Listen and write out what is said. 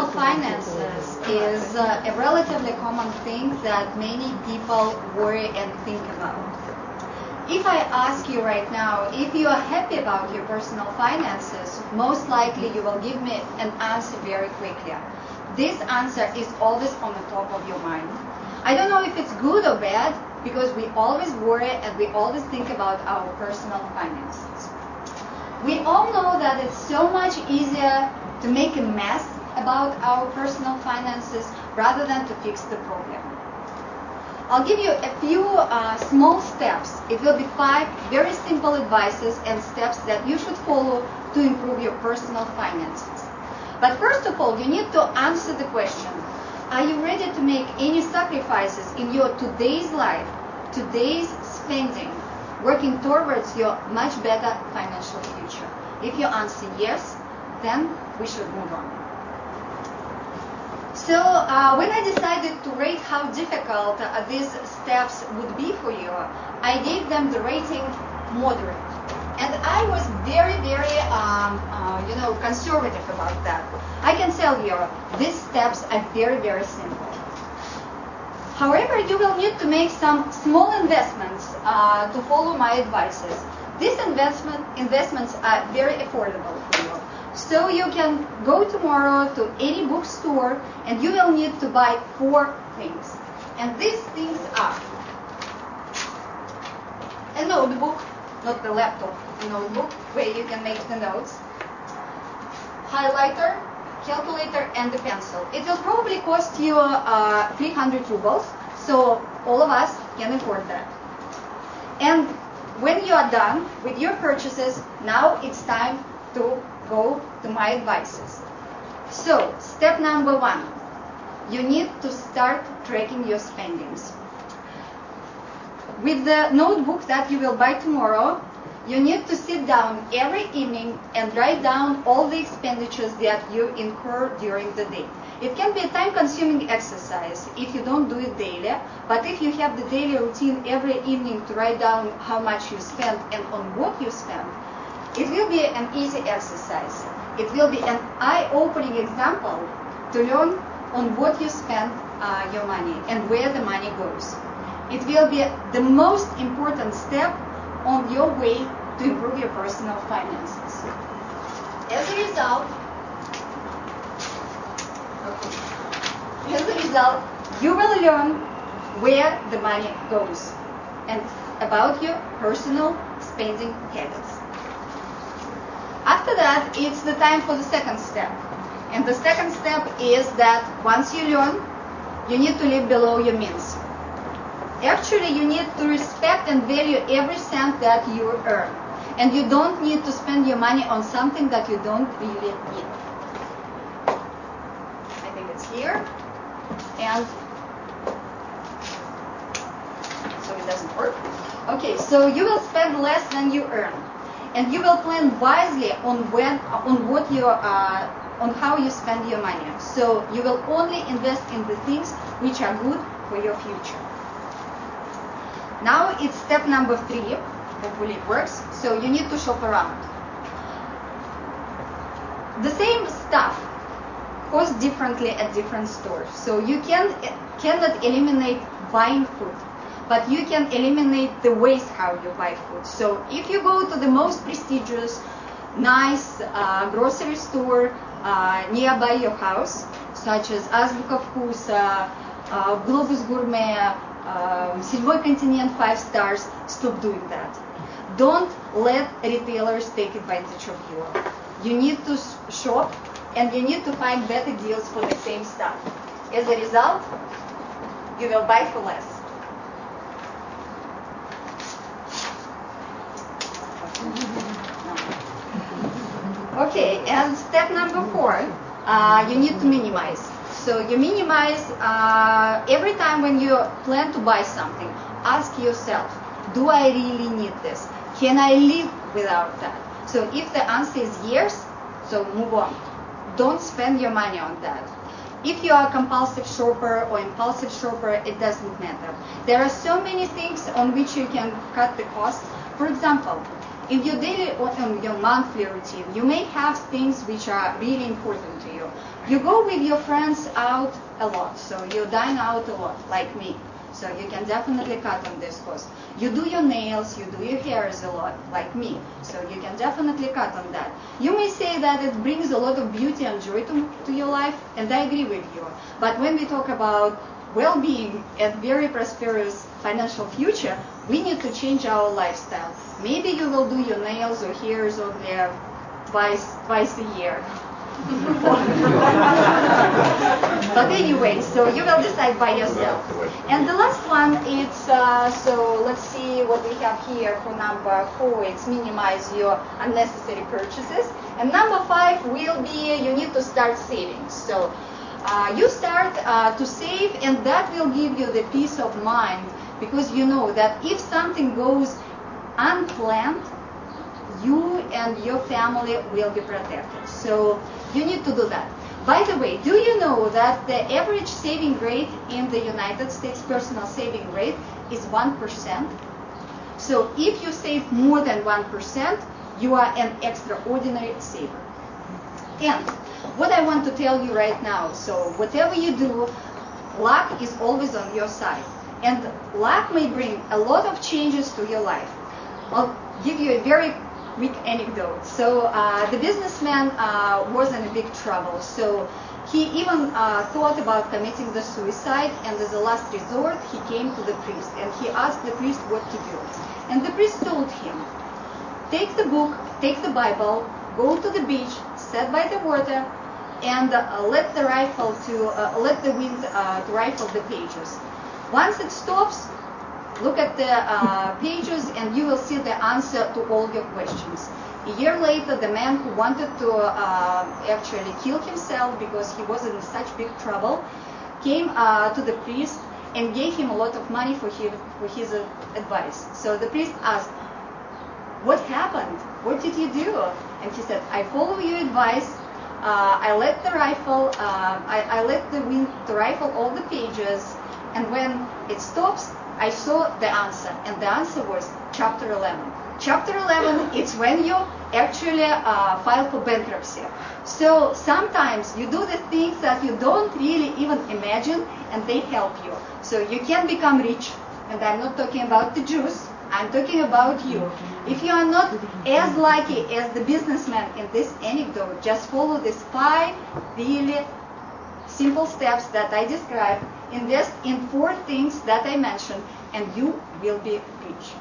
personal finances is a relatively common thing that many people worry and think about. If I ask you right now if you are happy about your personal finances, most likely you will give me an answer very quickly. This answer is always on the top of your mind. I don't know if it's good or bad, because we always worry and we always think about our personal finances. We all know that it's so much easier to make a mess about our personal finances rather than to fix the problem. I'll give you a few small steps. It will be 5 very simple advices and steps that you should follow to improve your personal finances. But first of all, you need to answer the question, are you ready to make any sacrifices in your today's life, today's spending, working towards your much better financial future? If you answer yes, then we should move on. So when I decided to rate how difficult these steps would be for you, I gave them the rating moderate. And I was very, very, conservative about that. I can tell you, these steps are very, very simple. However, you will need to make some small investments to follow my advices. These investments are very affordable for you. So you can go tomorrow to any bookstore and you will need to buy 4 things. And these things are a notebook, not the laptop, a notebook where you can make the notes, highlighter, calculator, and a pencil. It will probably cost you 300 rubles, so all of us can afford that. And when you are done with your purchases, now it's time to go to my advices. So, step number 1, you need to start tracking your spendings. With the notebook that you will buy tomorrow, you need to sit down every evening and write down all the expenditures that you incur during the day. It can be a time-consuming exercise if you don't do it daily, but if you have the daily routine every evening to write down how much you spend and on what you spend, it will be an easy exercise. It will be an eye-opening example to learn on what you spend your money and where the money goes. It will be the most important step on your way to improve your personal finances. As a result, you will learn where the money goes and about your personal spending habits. After that, it's the time for the second step. And the second step is that once you learn, you need to live below your means. Actually, you need to respect and value every cent that you earn. And you don't need to spend your money on something that you don't really need. I think it's here. And so it doesn't work. Okay, so you will spend less than you earn. And you will plan wisely on how you spend your money. So you will only invest in the things which are good for your future. Now it's step number 3. Hopefully it works. So you need to shop around. The same stuff costs differently at different stores. So you cannot eliminate buying food, but you can eliminate the ways how you buy food. So if you go to the most prestigious, nice grocery store nearby your house, such as Азбука Вкуса, Globus Gourmet, Седьмой Континент 5 stars, stop doing that. Don't let retailers take advantage of you. You need to shop and you need to find better deals for the same stuff. As a result, you will buy for less. Okay, and step number 4, you need to minimize. So you minimize every time when you plan to buy something. Ask yourself, do I really need this? Can I live without that? So if the answer is yes, so move on. Don't spend your money on that. If you are a compulsive shopper or impulsive shopper, it doesn't matter. There are so many things on which you can cut the cost. For example, in your daily or in your monthly routine, you may have things which are really important to you. You go with your friends out a lot, so you dine out a lot, like me. So you can definitely cut on this cost. You do your nails, you do your hairs a lot, like me. So you can definitely cut on that. You may say that it brings a lot of beauty and joy to your life, and I agree with you. But when we talk about well-being and very prosperous financial future, we need to change our lifestyle. Maybe you will do your nails or hairs on there twice a year. But anyway, so you will decide by yourself. And the last one is, so let's see what we have here for number 4. It's minimize your unnecessary purchases. And number 5 will be you need to start saving. So you start to save, and that will give you the peace of mind, because you know that if something goes unplanned, you and your family will be protected. So you need to do that. By the way, do you know that the average saving rate in the United States, personal saving rate, is 1%? So if you save more than 1%, you are an extraordinary saver. And what I want to tell you right now, so whatever you do, luck is always on your side. And luck may bring a lot of changes to your life. I'll give you a very quick anecdote. So the businessman was in a big trouble. So he even thought about committing the suicide, and as a last resort, he came to the priest and he asked the priest what to do. And the priest told him, take the book, take the Bible, go to the beach, sit by the water, and let the wind to rifle the pages. Once it stops, look at the pages and you will see the answer to all your questions. A year later, the man who wanted to actually kill himself because he was in such big trouble came to the priest and gave him a lot of money for his advice. So the priest asked, what happened? What did you do? And he said, I follow your advice. I let the wind to rifle all the pages, and when it stops, I saw the answer, and the answer was chapter 11. Chapter 11 is when you actually file for bankruptcy. So sometimes you do the things that you don't really even imagine, and they help you. So you can become rich, and I'm not talking about the Jews, I'm talking about you. If you are not as lucky as the businessman in this anecdote, just follow these 5 really simple steps that I described. Invest in 4 things that I mentioned, and you will be rich.